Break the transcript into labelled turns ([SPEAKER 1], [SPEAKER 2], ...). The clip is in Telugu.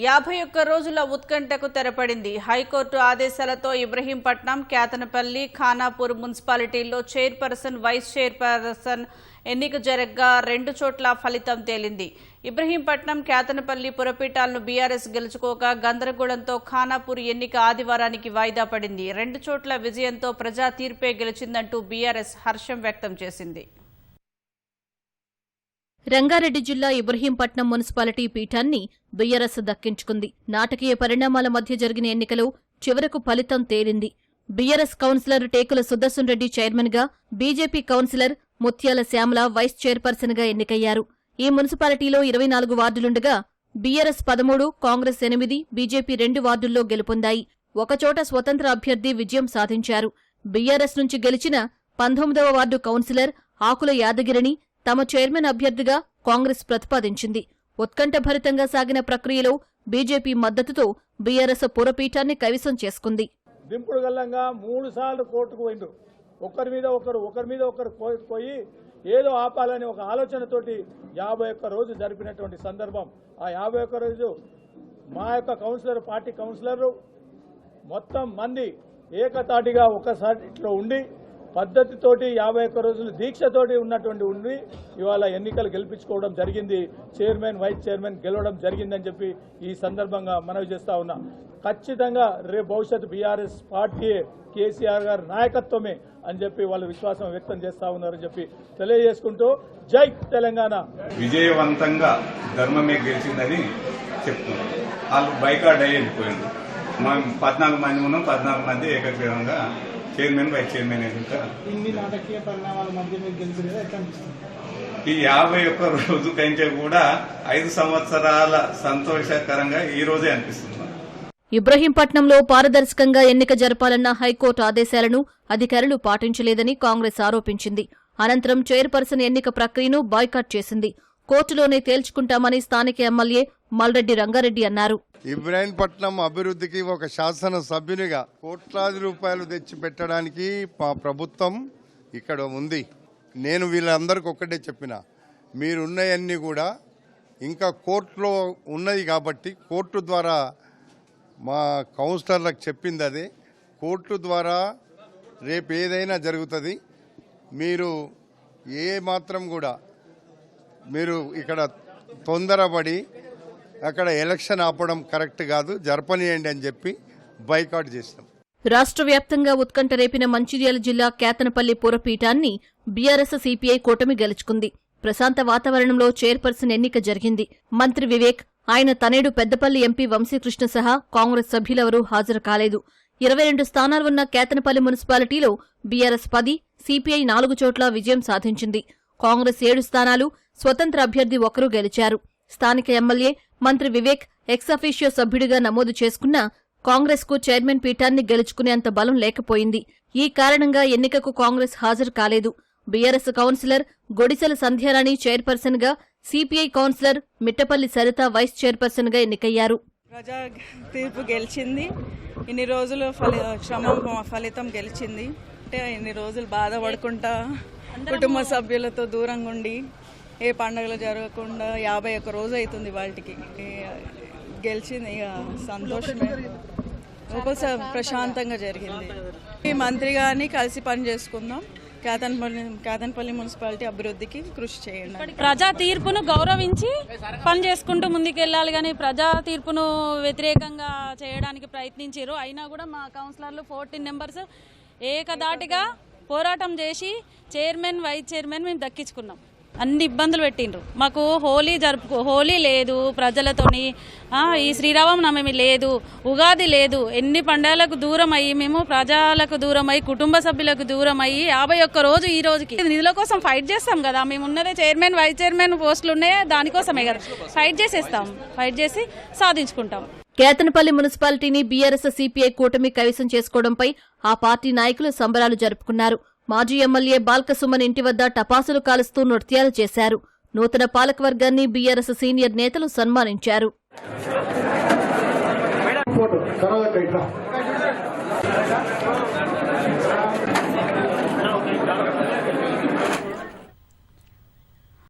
[SPEAKER 1] 51 రోజుల ఉత్కంఠకు తెరపడింది. హైకోర్టు ఆదేశాలతో ఇబ్రహీంపట్నం, కేతనపల్లి, ఖానాపూర్ మున్సిపాలిటీల్లో చైర్పర్సన్, వైస్ చైర్పర్సన్ ఎన్నిక జరగ్గా 2 చోట్ల ఫలితం తేలింది. ఇబ్రహీంపట్నం, కేతనపల్లి పురపీఠాలను బీఆర్ఎస్ గెలుచుకోగా గందరగోళంతో ఖానాపూర్ ఎన్నిక ఆదివారానికి వాయిదా పడింది. 2 చోట్ల విజయంతో ప్రజా తీర్పే గెలిచిందంటూ బీఆర్ఎస్ హర్షం వ్యక్తం చేసింది.
[SPEAKER 2] రంగారెడ్డి జిల్లా ఇబ్రహీంపట్నం మున్సిపాలిటీ పీఠాన్ని బీఆర్ఎస్ దక్కించుకుంది. నాటకీయ పరిణామాల మధ్య జరిగిన ఎన్నికలో చివరకు ఫలితం తేలింది. BRS councillor టేకుల Sudarshan Reddy chairman గా, బీజేపీ కౌన్సిలర్ ముత్యాల శ్యామల వైస్ చైర్పర్సన్ గా ఎన్నికయ్యారు. ఈ మున్సిపాలిటీలో 24 వార్డులుండగా బీఆర్ఎస్ 13, కాంగ్రెస్ 8, బీజేపీ 2 వార్డుల్లో గెలుపొందాయి. ఒకచోట స్వతంత్ర అభ్యర్థి విజయం సాధించారు. బీఆర్ఎస్ నుంచి గెలిచిన 19వ వార్డు కౌన్సిలర్ ఆకుల యాదగిరిని తమ చైర్మన్ అభ్యర్థిగా కాంగ్రెస్ ప్రతిపాదించింది. ఉత్కంఠభరితంగా సాగిన ప్రక్రియలో బీజేపీ మద్దతుతో బీఆర్ఎస్ పురపీఠాన్ని కైవసం చేసుకుంది.
[SPEAKER 3] దింపుడు గల్లంగా 3 సార్లు కోర్టుకు పోయిండ్రు. ఒకరి మీద ఒకరు పోయి ఏదో ఆపాలని ఒక ఆలోచనతోటి 51 రోజు జరిపినటువంటి సందర్భం. ఆ 51 రోజు మా యొక్క కౌన్సిలర్, పార్టీ కౌన్సిలర్లు మొత్తం మంది ఏకతాటిగా ఒకసారిలో ఉండి పద్ధతితోటి 51 రోజులు దీక్షతోటి ఉండి ఇవాళ ఎన్నికలు గెలిపించుకోవడం జరిగింది. చైర్మన్, వైస్ చైర్మన్ గెలవడం జరిగిందని చెప్పి ఈ సందర్భంగా మనవి చేస్తా ఉన్నా. ఖచ్చితంగా రేపు భవిష్యత్తు బీఆర్ఎస్ పార్టీయే, కేసీఆర్ గారి నాయకత్వమే అని చెప్పి వాళ్ళు విశ్వాసం వ్యక్తం చేస్తా ఉన్నారని చెప్పి తెలియజేసుకుంటూ జై తెలంగాణ.
[SPEAKER 4] విజయవంతంగా ధర్మమే గెలిచిందని చెప్తున్నారు. వాళ్ళు బైకాట్ అయ్యి వెళ్ళిపోయింది. మనం 14 మంది ఉన్నాం, 14 మంది ఏకగ్రీవంగా చైర్మన్, వైస్ చైర్మన్ ఎన్నిక.
[SPEAKER 5] ఇన్ని నాటకీయ పరిణామాల మధ్య మీరు గెలిచినది ఎట్లా అనిపిస్తుంది?
[SPEAKER 4] ఈ 51 రోజు కంటే కూడా 5 సంవత్సరాల సంతోషకరంగా ఈ రోజే అనిపిస్తుంది.
[SPEAKER 2] ఇబ్రహీంపట్నంలో పారదర్శకంగా ఎన్నిక జరపాలన్న హైకోర్టు ఆదేశాలను అధికారులు పాటించలేదని కాంగ్రెస్ ఆరోపించింది. అనంతరం చైర్పర్సన్ ఎన్నిక ప్రక్రియను బాయ్కాట్ చేసింది. కోర్టులోనే తేల్చుకుంటామని స్థానిక ఎమ్మెల్యే మల్రెడ్డి రంగారెడ్డి అన్నారు.
[SPEAKER 6] ఇబ్రహీంపట్నం అభివృద్ధికి ఒక శాసన సభ్యునిగా కోట్లాది రూపాయలు తెచ్చిపెట్టడానికి మా ప్రభుత్వం ఇక్కడ ఉంది. నేను వీళ్ళందరికీ ఒక్కటే చెప్పిన, మీరున్నవన్నీ కూడా ఇంకా కోర్టులో ఉన్నది కాబట్టి కోర్టు ద్వారా మా కౌన్సిలర్లకు చెప్పింది అదే. కోర్టు ద్వారా రేపు ఏదైనా జరుగుతుంది. మీరు ఏ మాత్రం కూడా మీరు ఇక్కడ తొందరపడి అక్కడ ఎలక్షన్ ఆపడం కరెక్ట్ కాదు, జరపనీయండి అని చెప్పి బైకాట్ చేసినాం.
[SPEAKER 2] రాష్ట్ర వ్యాప్తంగా ఉత్కంఠ రేపిన మంచిర్యాల జిల్లా కేతనపల్లి పురపీఠాన్ని బీఆర్ఎస్ సిపిఐ కూటమి గెలుచుకుంది. ప్రశాంత వాతావరణంలో చైర్పర్సన్ ఎన్నిక జరిగింది. మంత్రి వివేక్, ఆయన తనేడు పెద్దపల్లి ఎంపీ వంశీకృష్ణ సహా కాంగ్రెస్ సభ్యులెవరూ హాజరు కాలేదు. 22 స్థానాలున్న కేతనపల్లి మున్సిపాలిటీలో బీఆర్ఎస్ 10, సిపిఐ 4 చోట్ల విజయం సాధించింది. కాంగ్రెస్ 7 స్థానాలు, స్వతంత్ర అభ్యర్థి 1 గెలిచారు. స్థానిక ఎమ్మెల్యే మంత్రి వివేక్ ఎక్సాఫిషియో సభ్యుడిగా నమోదు చేసుకున్నా కాంగ్రెస్ కు చైర్మన్ పీఠాన్ని గెలుచుకునేంత బలం లేకపోయింది. ఈ కారణంగా ఎన్నికకు కాంగ్రెస్ హాజరు కాలేదు. BRS councillor Godisela Sandhyarani chairperson గా, CPI councillor Mittapalli Saritha vice chairperson గా ఎన్నికయ్యారు.
[SPEAKER 7] ప్రజా తీర్పు గెలిచింది. ఇన్ని రోజులు ఫలితం గెలిచింది. అంటే ఇన్ని రోజులు బాధపడుకుంటా కుటుంబ సభ్యులతో దూరంగా ఉండి ఏ పండుగలు జరగకుండా 51 రోజు అవుతుంది వాళ్ళకి. గెలిచింది, ఇక సంతోషమే, ప్రశాంతంగా జరిగింది. ఈ మంత్రి గారిని కలిసి పని చేసుకుందాం. కేతనపల్లి మున్సిపాలిటీ అభివృద్ధికి కృషి చేయండి.
[SPEAKER 8] ప్రజా తీర్పును గౌరవించి పని చేసుకుంటూ ముందుకెళ్లాలి, కానీ ప్రజా తీర్పును వ్యతిరేకంగా చేయడానికి ప్రయత్నించారు. అయినా కూడా మా కౌన్సిలర్లు 14 మెంబర్స్ ఏకదాటిగా పోరాటం చేసి చైర్మన్, వైస్ చైర్మన్ మేము దక్కించుకున్నాం. అన్ని ఇబ్బందులు పెట్టిండ్రు. మాకు హోలీ లేదు ప్రజలతోని, ఈ శ్రీరామనవమి లేదు, ఉగాది లేదు. ఎన్ని పండుగలకు దూరం అయ్యి మేము ప్రజలకు దూరం అయ్యి కుటుంబ సభ్యులకు దూరం అయ్యి 51 రోజు ఈ రోజుకి నిధుల కోసం ఫైట్ చేస్తాం కదా. మేము ఉన్నదే చైర్మన్, వైస్ చైర్మన్ పోస్టులు ఉన్నాయే దానికోసమే కదా. ఫైట్ చేసి సాధించుకుంటాం.
[SPEAKER 2] కేతనపల్లి మున్సిపాలిటీని బీఆర్ఎస్ సిపిఐ కూటమి కైవసం చేసుకోవడంపై ఆ పార్టీ నాయకులు సంబరాలు జరుపుకున్నారు. మాజీ ఎమ్మెల్యే బాల్కసుమన్ ఇంటి వద్ద టపాసులు కాలుస్తూ నృత్యాలు చేశారు. నూతన పాలకవర్గాన్ని బీఆర్ఎస్ సీనియర్ నేతలు సన్మానించారు.
[SPEAKER 5] ఫోటో